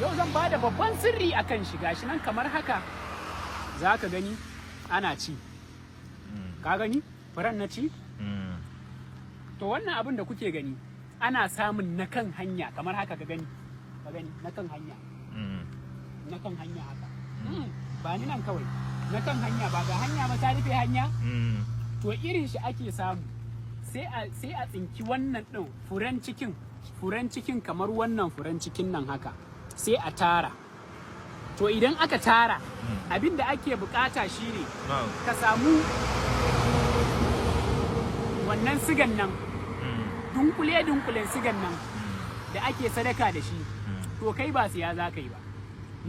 yau zan bada babban sirri akan shi gashi nan kamar haka za ka gani ana ci ka gani furen na ci to wannan abin da kuke gani ana samun na kan hanya kamar haka ka gani na kan hanya na kan hanya haka ba ni nan kawai na kan hanya ba ga hanya ba ta rufe hanya to irin shi ake samu sai a tsinki wannan din furen cikin kamar wannan furen cikin nan haka sai a tara to idan aka tara abin da ake bukata shine ka samu wannan sigan nan dunkulen sigan nan da ake sadaka da shi to kai ba siya za ka yi ba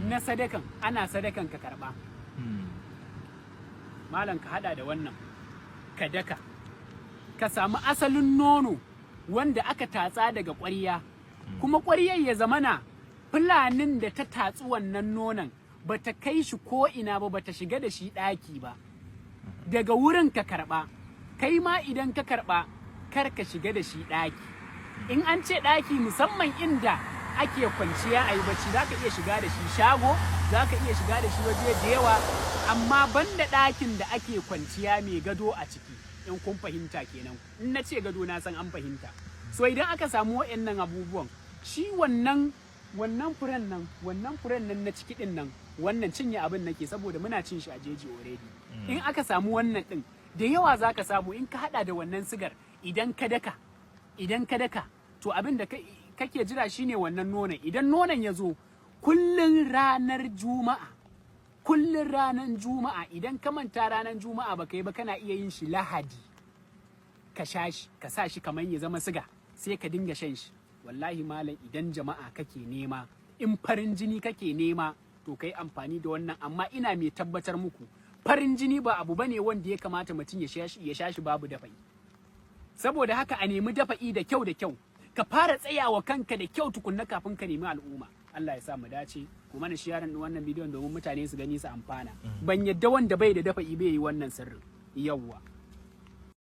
na sadakan ana sadakan ka karba malam ka hada da wannan ka daka ka samu asalin nono wanda aka tatsa daga ƙwarya kuma ƙwaryar ya zamana fulanin da ta tatsi wannan nonon ba ta kai shi ko ina ba ta shiga da shi ɗaki ba daga wurin ka karɓa kai ma idan ka karɓa kar ka shiga da shi ɗaki in an ce ɗaki musamman inda ake kwanciya a yi bacci za ka iya shiga da shi shago za ka iya shiga da shi waje da yawa amma banda ɗakin da ake kwanciya mai gado a ciki in kun fahimta kenan in na ce gado na san an fahimta so idan aka samu waɗannan abubuwan shi wannan furen nan na ciki din nan wannan cinye abin nake saboda muna cin shi a jeji already in aka samu wannan din da yawa zaka samu in ka hada da wannan sigar idan ka daka to abin da kake jira shine wannan nonon idan nonon ya zo kullun ranar juma'a idan ka manta ranar juma'a baka yi ba kana iya yin shi lahadi ka sha shi ka sa shi kamar ya zama siga sai ka dinga shan shi wallahi malam idan jama'a kake nema in farin jini kake nema to kai amfani da wannan amma ina mai tabbatar muku farin jini ba abu bane wanda ya kamata mutum ya sha shi babu dafa'i saboda haka a nemi dafa'i da kyau ka fara tsayawa kanka da kyau tukunna kafin ka nemi al'umma Allah ya sa mu dace kuma na sharing wannan bidiyon domin mutane su gani su amfana ban yadda wanda bai da dafa'i bai yi wannan sirrin yawwa